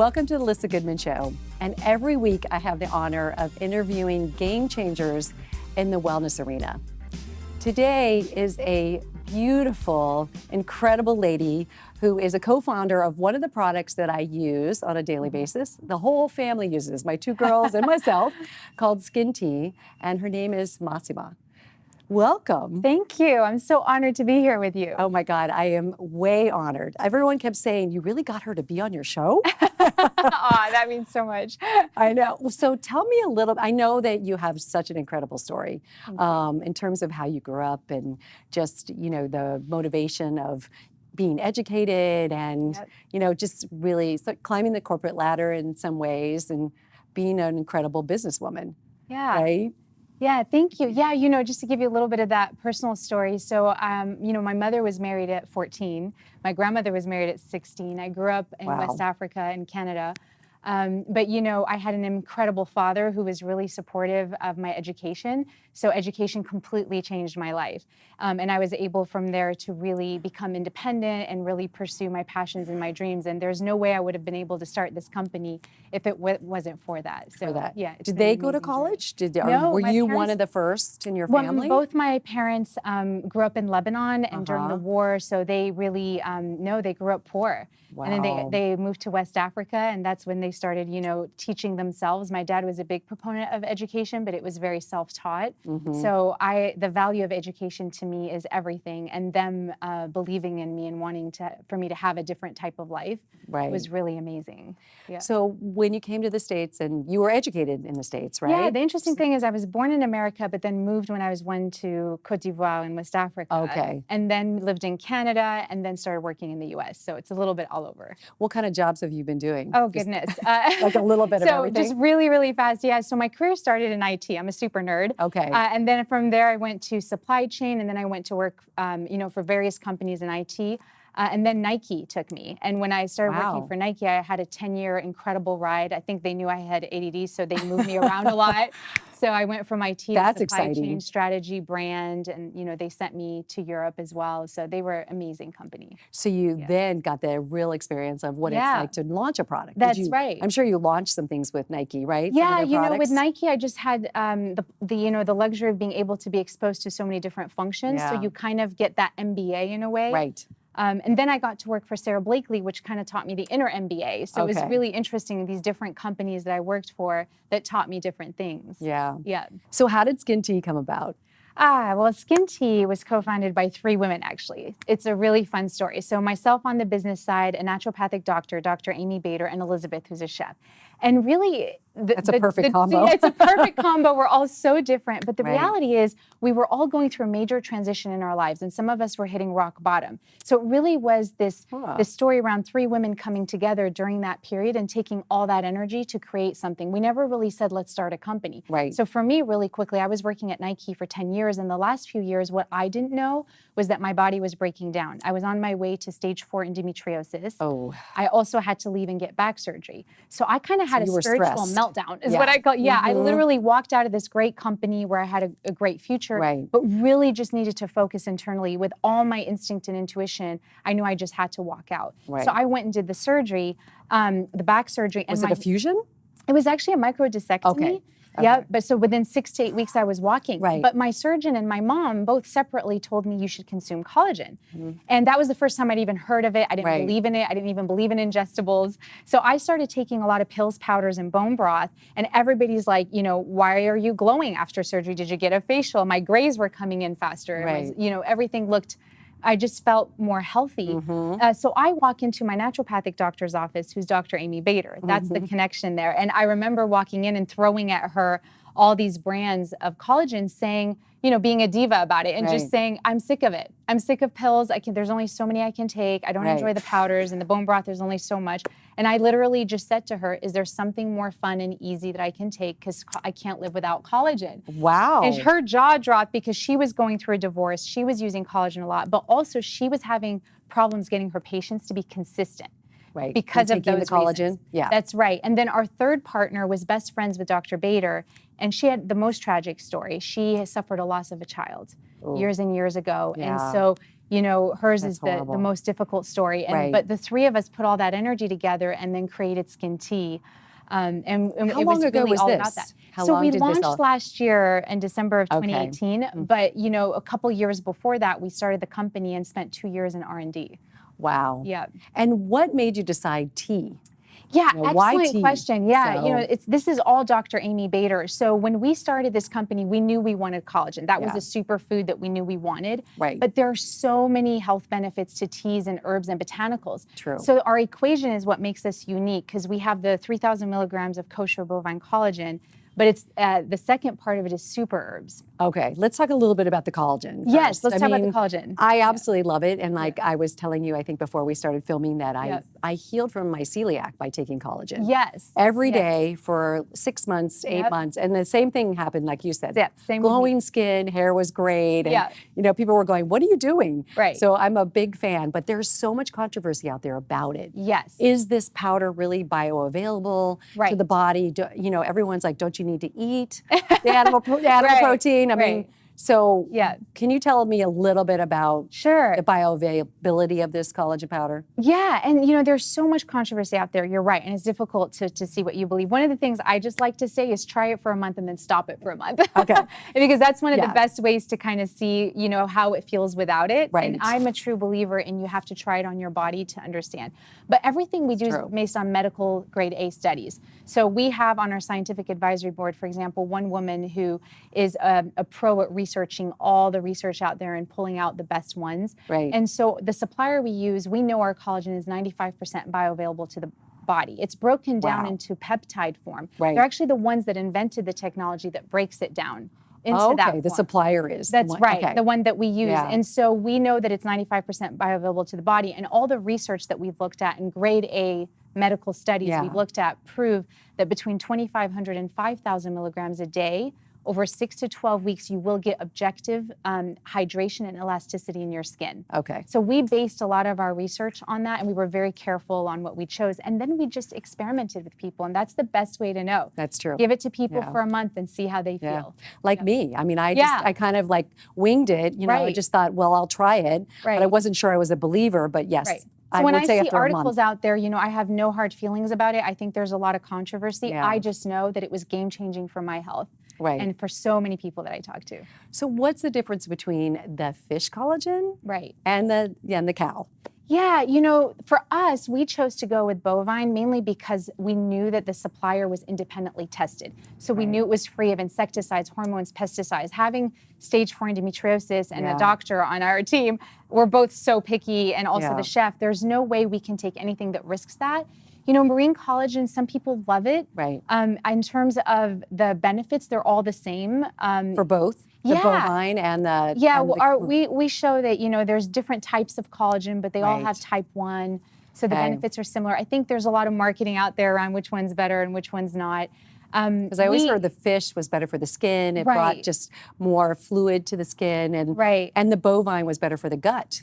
Welcome to the Lisa Goodman Show. And every week I have the honor of interviewing game changers in the wellness arena. Today is a beautiful, incredible lady who is a co-founder of one of the products that I use on a daily basis. The whole family uses, my two girls and myself, called SkinTe, and her name is Bassima. Welcome. Thank you. I'm so honored to be here with you. Oh my God, I am way honored. Everyone kept saying, you really got her to be on your show? Aw, that means so much. I know. So tell me a little, I know that you have such an incredible story in terms of how you grew up and just, you know, the motivation of being educated and, you know, just really climbing the corporate ladder in some ways and being an incredible businesswoman. Yeah. Right? Yeah, thank you. Yeah, you know, just to give you a little bit of that personal story. So, you know, my mother was married at 14. My grandmother was married at 16. I grew up in West Africa and Canada. But, you know, I had an incredible father who was really supportive of my education. So education completely changed my life. And I was able from there to really become independent and really pursue my passions and my dreams. And there's no way I would have been able to start this company if it wasn't for that. So, yeah. Did they go to college? No, were you one of the first in your family? Both my parents grew up in Lebanon and during the war. So they really, no, they grew up poor. Wow. And then they moved to West Africa, and that's when they started, you know, teaching themselves. My dad was a big proponent of education, but it was very self-taught. So the value of education to me is everything, and them believing in me and wanting for me to have a different type of life was really amazing. Yeah. So when you came to the States, and you were educated in the States, right? Yeah, the interesting thing is I was born in America, but then moved when I was 1 to Côte d'Ivoire in West Africa. Okay. And then lived in Canada, and then started working in the US. So it's a little bit all over. What kind of jobs have you been doing? Oh, goodness. Like a little bit of everything? So just really, really fast. Yeah, so my career started in IT. I'm a super nerd. Okay. And then from there, I went to supply chain, and then I went to work, you know, for various companies in IT. And then Nike took me. And when I started working for Nike, I had a 10-year incredible ride. I think they knew I had ADD, so they moved me around a lot. So I went from IT to supply chain, strategy, brand, and you know they sent me to Europe as well. So they were an amazing company. So you then got the real experience of what it's like to launch a product. That's right. I'm sure you launched some things with Nike, right? Yeah, you know, with Nike, I just had the luxury of being able to be exposed to so many different functions. So you kind of get that MBA in a way. Right. And then I got to work for Sara Blakey, which kind of taught me the inner MBA. So it was really interesting, these different companies that I worked for that taught me different things. Yeah. Yeah. So how did SkinTe come about? Well, SkinTe was co-founded by 3 women, actually. It's a really fun story. So myself on the business side, a naturopathic doctor, Dr. Amy Bader, and Elizabeth, who's a chef. And really, that's a perfect combo. It's a perfect combo. We're all so different. But the reality is we were all going through a major transition in our lives, and some of us were hitting rock bottom. So it really was this story around 3 women coming together during that period and taking all that energy to create something. We never really said, let's start a company. Right. So for me, really quickly, I was working at Nike for 10 years. And the last few years, what I didn't know was that my body was breaking down. I was on my way to stage 4 endometriosis. Oh. I also had to leave and get back surgery. So I kind of had a spiritual meltdown is what I call, I literally walked out of this great company where I had a great future, but really just needed to focus internally with all my instinct and intuition. I knew I just had to walk out. So I went and did the surgery, the back surgery. Was it a fusion? It was actually a microdiscectomy. Yeah, but so within 6 to 8 weeks, I was walking. But my surgeon and my mom both separately told me you should consume collagen. And that was the first time I'd even heard of it. I didn't believe in it. I didn't even believe in ingestibles. So I started taking a lot of pills, powders, and bone broth. And everybody's like, you know, why are you glowing after surgery? Did you get a facial? My grays were coming in faster. Was, you know, everything looked... I just felt more healthy. So I walk into my naturopathic doctor's office, who's Dr. Amy Bader. That's the connection there. And I remember walking in and throwing at her all these brands of collagen saying, you know, being a diva about it and just saying, I'm sick of it. I'm sick of pills. There's only so many I can take. I don't enjoy the powders and the bone broth. There's only so much. And I literally just said to her, is there something more fun and easy that I can take? Because I can't live without collagen. Wow. And her jaw dropped because she was going through a divorce. She was using collagen a lot, but also she was having problems getting her patients to be consistent. Because of those collagen. Reasons. That's right. And then our third partner was best friends with Dr. Bader, and she had the most tragic story. She has suffered a loss of a child years and years ago. And so You know, hers That's is the horrible. most difficult story. And Right. but the three of us put all that energy together and then created SkinTe. And How it long was ago really was all this? about that. How So long we did this launched last year in December of 2018, but you know, a couple years before that, we started the company and spent 2 years in R&D. Wow. Yeah. And what made you decide tea? Yeah, You know, why excellent tea? question. Yeah, you know, So- this is all Dr. Amy Bader. So when we started this company, we knew we wanted collagen. That was a superfood that we knew we wanted. Right. But there are so many health benefits to teas and herbs and botanicals. True. So our equation is what makes us unique because we have the 3,000 milligrams of kosher bovine collagen, but it's the second part of it is super herbs. Okay, let's talk a little bit about the collagen. Yes, First. let's talk about the collagen. I absolutely love it, and like I was telling you, I think before we started filming that I healed from my celiac by taking collagen. Yes. Every day for 6 months, 8 months, and the same thing happened, like you said. Yeah, same with me. Glowing skin, hair was great, and you know, people were going, "What are you doing?" Right. So I'm a big fan, but there's so much controversy out there about it. Yes. Is this powder really bioavailable to the body? You know, everyone's like, "Don't you need to eat the animal protein?" I mean. So can you tell me a little bit about the bioavailability of this collagen powder? Yeah, and you know, there's so much controversy out there, you're right, and it's difficult to see what you believe. One of the things I just like to say is try it for a month and then stop it for a month. Okay. Because that's one of the best ways to kind of see, you know, how it feels without it. Right. And I'm a true believer in you have to try it on your body to understand. But everything we do is based on medical grade A studies. So we have on our scientific advisory board, for example, one woman who is a pro at researching all the research out there and pulling out the best ones. Right. And so the supplier we use, we know our collagen is 95% bioavailable to the body. It's broken down into peptide form. Right. They're actually the ones that invented the technology that breaks it down into that form. The supplier is. That's right, the one that we use. Yeah. And so we know that it's 95% bioavailable to the body, and all the research that we've looked at in grade A medical studies we've looked at prove that between 2,500 and 5,000 milligrams a day, over 6 to 12 weeks, you will get objective hydration and elasticity in your skin. Okay. So we based a lot of our research on that, and we were very careful on what we chose. And then we just experimented with people, and that's the best way to know. That's true. Give it to people for a month and see how they feel. Like me. I mean, I kind of like winged it. You know, I just thought, well, I'll try it. But I wasn't sure I was a believer, but yes. So when I see articles out there, you know, I have no hard feelings about it. I think there's a lot of controversy. I just know that it was game-changing for my health. Right. And for so many people that I talk to. So what's the difference between the fish collagen and the cow? Yeah, you know, for us, we chose to go with bovine mainly because we knew that the supplier was independently tested. So we knew it was free of insecticides, hormones, pesticides. Having stage 4 endometriosis and a doctor on our team, we're both so picky, and also the chef, there's no way we can take anything that risks that. You know, marine collagen, some people love it. Right. In terms of the benefits, they're all the same. For both? The bovine and the... Yeah, we show that, you know, there's different types of collagen, but they all have type 1. So the benefits are similar. I think there's a lot of marketing out there around which one's better and which one's not. Because I always heard the fish was better for the skin. It brought just more fluid to the skin. And the bovine was better for the gut.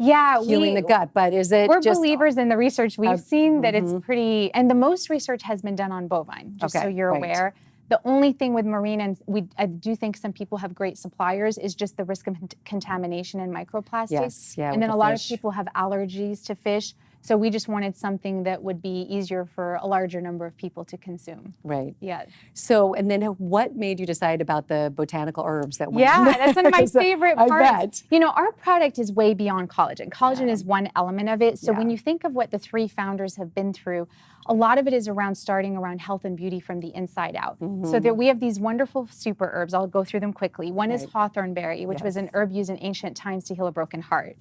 Yeah, healing the gut, but is it we're believers in the research we've seen that it's pretty, and the most research has been done on bovine, just so you're aware. The only thing with marine, and I do think some people have great suppliers, is just the risk of contamination and microplastics. Yes, and then a lot of people have allergies to fish. So we just wanted something that would be easier for a larger number of people to consume. Right. Yeah. So, and then what made you decide about the botanical herbs that went that's one of my favorite parts. I bet. You know, our product is way beyond collagen. Collagen is one element of it. So when you think of what the three founders have been through, a lot of it is starting around health and beauty from the inside out. So that we have these wonderful super herbs. I'll go through them quickly. One is hawthornberry, which was an herb used in ancient times to heal a broken heart.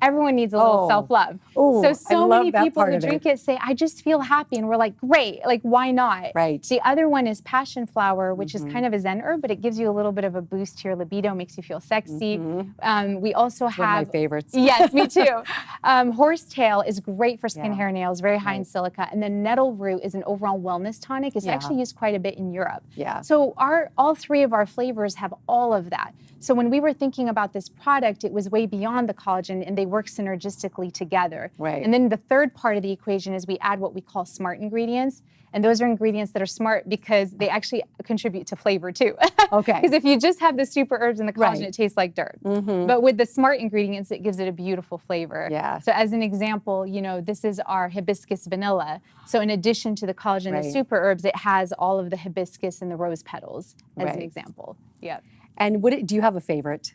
Everyone needs a little self-love. So many people who drink it say, I just feel happy. And we're like, great, like why not? Right. The other one is passion flower, which is kind of a Zen herb, but it gives you a little bit of a boost to your libido, makes you feel sexy. We also have... one of my favorites. Yes, me too. Horsetail is great for skin, hair, nails, very high in silica. And then nettle root is an overall wellness tonic. It's actually used quite a bit in Europe. So all three of our flavors have all of that. So when we were thinking about this product, it was way beyond the collagen, and they work synergistically together. Right. And then the third part of the equation is we add what we call smart ingredients. And those are ingredients that are smart because they actually contribute to flavor too. Okay. Because if you just have the super herbs and the collagen, it tastes like dirt. Mm-hmm. But with the smart ingredients, it gives it a beautiful flavor. Yeah. So as an example, you know, this is our hibiscus vanilla. So in addition to the collagen and the super herbs, it has all of the hibiscus and the rose petals as an example. Yeah. And do you have a favorite?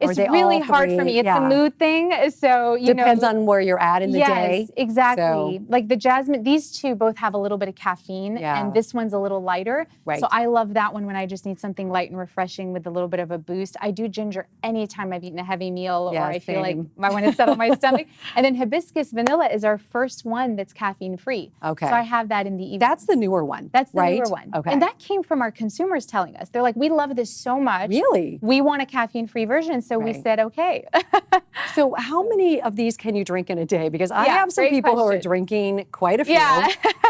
It's really hard for me. It's a mood thing. So, you know. Depends on where you're at in the day. Yes, exactly. So. Like the jasmine, these two both have a little bit of caffeine, and this one's a little lighter. Right. So I love that one when I just need something light and refreshing with a little bit of a boost. I do ginger anytime I've eaten a heavy meal or I feel like I want to settle my stomach. And then hibiscus vanilla is our first one that's caffeine free. Okay. So I have that in the evening. That's the newer one. That's the newer one. Okay. And that came from our consumers telling us. They're like, we love this so much. Really? We want a caffeine free version. So we said, okay. So how many of these can you drink in a day? Because I have some people who are drinking quite a few.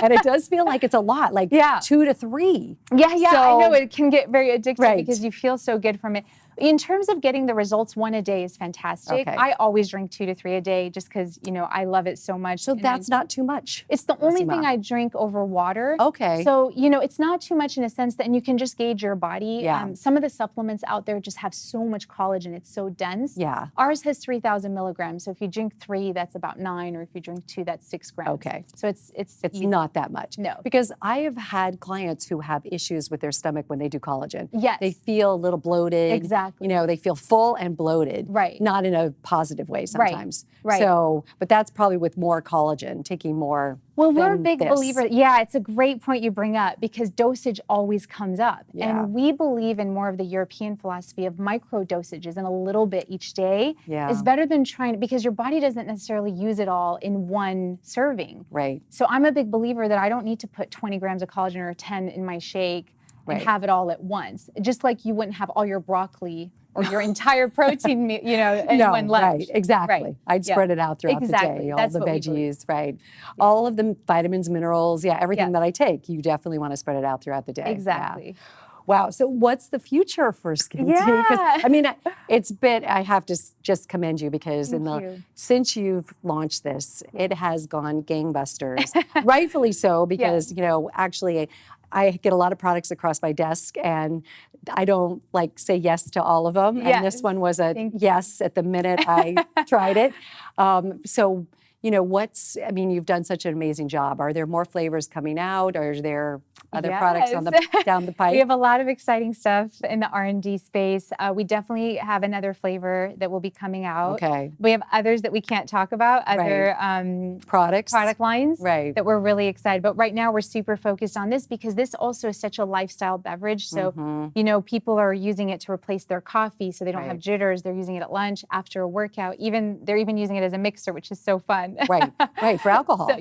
And it does feel like it's a lot, like 2 to 3. Yeah, I know it can get very addictive because you feel so good from it. In terms of getting the results, 1 a day is fantastic. Okay. I always drink 2 to 3 a day just because, you know, I love it so much. So that's not too much. It's the only thing I drink over water. Okay. So, you know, it's not too much in a sense that, and you can just gauge your body. Yeah. Some of the supplements out there just have so much collagen. It's so dense. Yeah. Ours has 3,000 milligrams. So if you drink 3, that's about 9, or if you drink 2, that's 6 grams. Okay. So it's not that much. No. Because I have had clients who have issues with their stomach when they do collagen. Yes. They feel a little bloated. Exactly. You know, they feel full and bloated. Right. Not in a positive way sometimes. Right. So, but that's probably with more collagen, taking more. Well, we're a big believer. Yeah, it's a great point you bring up because dosage always comes up. Yeah. And we believe in more of the European philosophy of micro dosages and a little bit each day is better than trying, because your body doesn't necessarily use it all in one serving. Right. So I'm a big believer that I don't need to put 20 grams of collagen or 10 in my shake and have it all at once. Just like you wouldn't have all your broccoli or your entire protein meal, you know, in one lunch. Right, exactly. Right. I'd spread it out throughout the day, all the veggies, all of the vitamins, minerals, everything that I take, you definitely want to spread it out throughout the day. Exactly. Yeah. Wow, so what's the future for SkinTe? Because I mean, I have to just commend you because since you've launched this, it has gone gangbusters. Rightfully so, because you know, actually, I get a lot of products across my desk and I don't say yes to all of them. And this one was a yes at the minute I tried it. So, you know, you've done such an amazing job. Are there more flavors coming out? Or are there other products down the pipe? We have a lot of exciting stuff in the R&D space. We definitely have another flavor that will be coming out. Okay. We have others that we can't talk about, other product lines that we're really excited. But right now we're super focused on this because this also is such a lifestyle beverage. So, you know, people are using it to replace their coffee so they don't have jitters. They're using it at lunch, after a workout. They're even using it as a mixer, which is so fun. Right, for alcohol. So,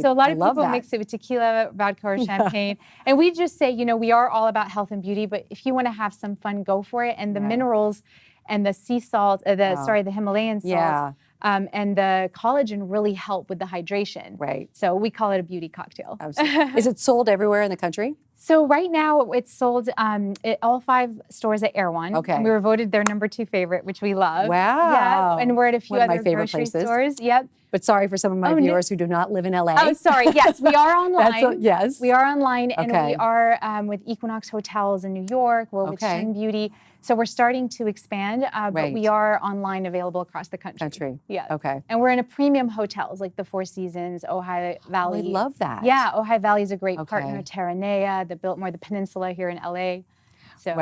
so a lot of people mix it with tequila, vodka, or champagne. And we just say, you know, we are all about health and beauty, but if you want to have some fun, go for it. And the minerals and the sea salt, the Himalayan salt, and the collagen really help with the hydration. Right. So we call it a beauty cocktail. Absolutely. Is it sold everywhere in the country? So right now it's sold at all 5 stores at Erewhon. Okay. We were voted their #2 favorite, which we love. Wow. Yeah. And we're at a few other grocery stores. Yep. But sorry for some of my viewers who do not live in LA. Oh, sorry. Yes, we are online. Yes. We are online, and we are with Equinox Hotels in New York. We're with Shine Beauty. So we're starting to expand, but we are online, available across the country. Yeah. Okay. And we're in a premium hotels like the Four Seasons, Ojai Valley. I love that. Yeah, Ojai Valley is a great partner. Terranea, the Biltmore, the Peninsula here in LA. So,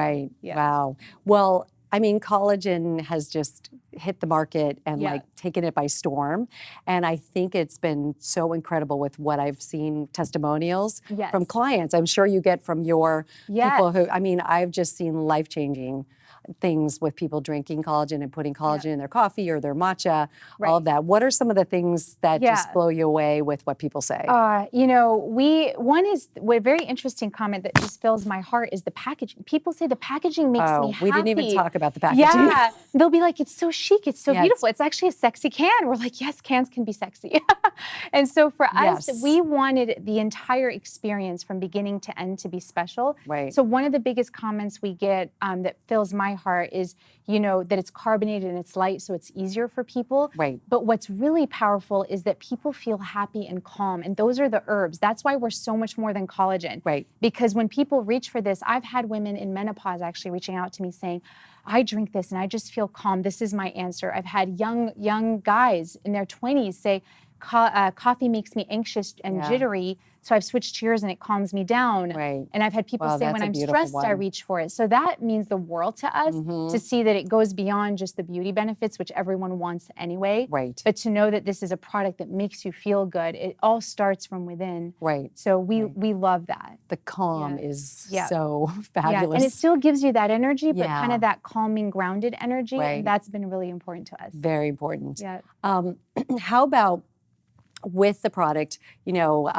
Wow. Well, I mean, collagen has just hit the market and taken it by storm. And I think it's been so incredible with what I've seen testimonials from clients. I'm sure you get from your people who, I mean, I've just seen life-changing things with people drinking collagen and putting collagen in their coffee or their matcha, all of that. What are some of the things that just blow you away with what people say? You know, a very interesting comment that just fills my heart is the packaging. People say the packaging makes me happy. We didn't even talk about the packaging. Yeah, they'll be like, it's so chic, it's so beautiful. It's actually a sexy can. We're like, yes, cans can be sexy. And so for us, we wanted the entire experience from beginning to end to be special. Right. So one of the biggest comments we get that fills my my heart is, you know, that it's carbonated and it's light, so it's easier for people. Right. But what's really powerful is that people feel happy and calm, and those are the herbs. That's why we're so much more than collagen. Right. Because when people reach for this, I've had women in menopause actually reaching out to me saying, I drink this and I just feel calm. This is my answer. I've had young guys in their 20s say, coffee makes me anxious and jittery, so I've switched to yours and it calms me down. Right. And I've had people say when I'm stressed, I reach for it. So that means the world to us to see that it goes beyond just the beauty benefits, which everyone wants anyway. Right. But to know that this is a product that makes you feel good, it all starts from within. Right. So we love that. The calm is so fabulous. Yeah, and it still gives you that energy, but kind of that calming, grounded energy. Right. And that's been really important to us. Very important. Yeah. How about with the product, you know,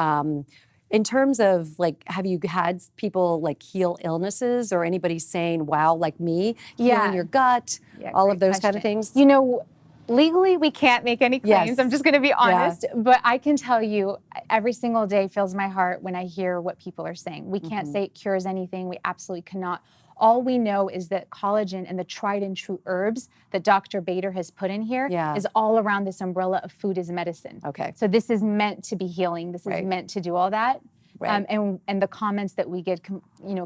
in terms of like, have you had people like heal illnesses or anybody saying, wow, like me, healing your gut, all of those kind of things? You know, legally, we can't make any claims. I'm just going to be honest, but I can tell you every single day fills my heart when I hear what people are saying. We can't say it cures anything. We absolutely cannot. All we know is that collagen and the tried and true herbs that Dr. Bader has put in here is all around this umbrella of food is medicine. Okay. So this is meant to be healing. This is meant to do all that. Right. And the comments that we get,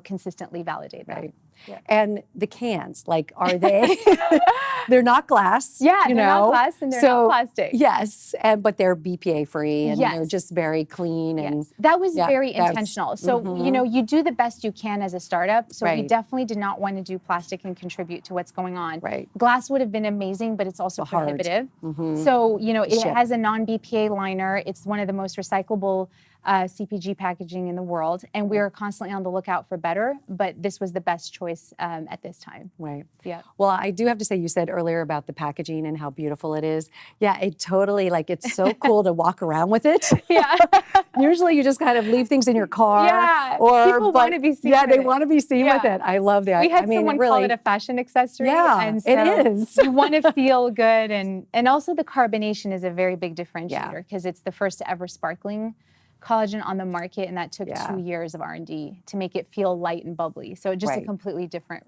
consistently validate that. Right. Yeah. And the cans, like, are they? They're not glass. Yeah, they're not glass and they're not plastic. Yes, but they're BPA free and they're just very clean. And that was very intentional. So you do the best you can as a startup. So we definitely did not want to do plastic and contribute to what's going on. Right. Glass would have been amazing, but it's also prohibitive. So it has a non-BPA liner. It's one of the most recyclable CPG packaging in the world, and we are constantly on the lookout for better, but this was the best choice at this time. Right. Yeah. Well, I do have to say, you said earlier about the packaging and how beautiful it is. Yeah, it totally, like, it's so cool to walk around with it. Yeah. Usually you just kind of leave things in your car. Yeah. People want to be seen with it. Yeah, they want to be seen with it. I love that. We had someone call it a fashion accessory. Yeah, and so it is. You want to feel good, and also the carbonation is a very big differentiator because it's the first ever sparkling collagen on the market, and that took 2 years of R&D to make it feel light and bubbly. So just a completely different,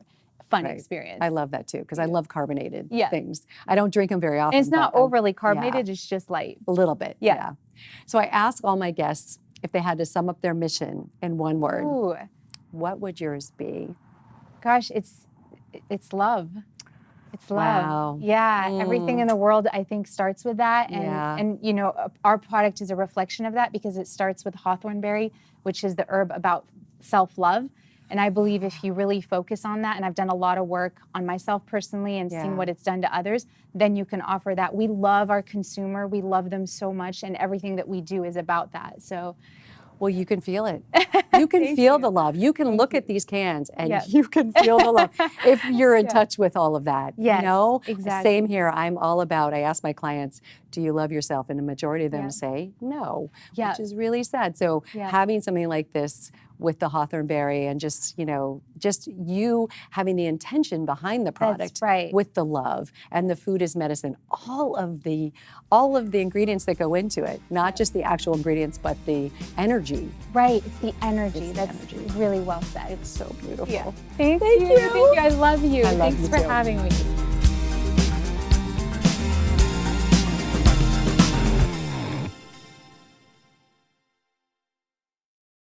fun experience. I love that too, because I love carbonated things. I don't drink them very often. And it's not overly carbonated, it's just light. A little bit, yeah. So I ask all my guests if they had to sum up their mission in one word. Ooh. What would yours be? Gosh, it's love. It's love. Wow. Yeah, everything in the world, I think, starts with that. And our product is a reflection of that because it starts with hawthornberry, which is the herb about self-love. And I believe if you really focus on that, and I've done a lot of work on myself personally and seen what it's done to others, then you can offer that. We love our consumer. We love them so much, and everything that we do is about that. So. Well, you can feel it. You can feel the love. You can look at these cans and you can feel the love if you're in touch with all of that. Yes, you know? exactly. Same here. I'm all about, I ask my clients, do you love yourself? And the majority of them say no, which is really sad. So having something like this with the hawthornberry and just you having the intention behind the product with the love and the food is medicine, all of the ingredients that go into it, not just the actual ingredients, but the energy. Right, it's the energy. That's really well said. It's so beautiful. Yeah. Thank you. Thank you. I love you. I love Thanks you for too. having me.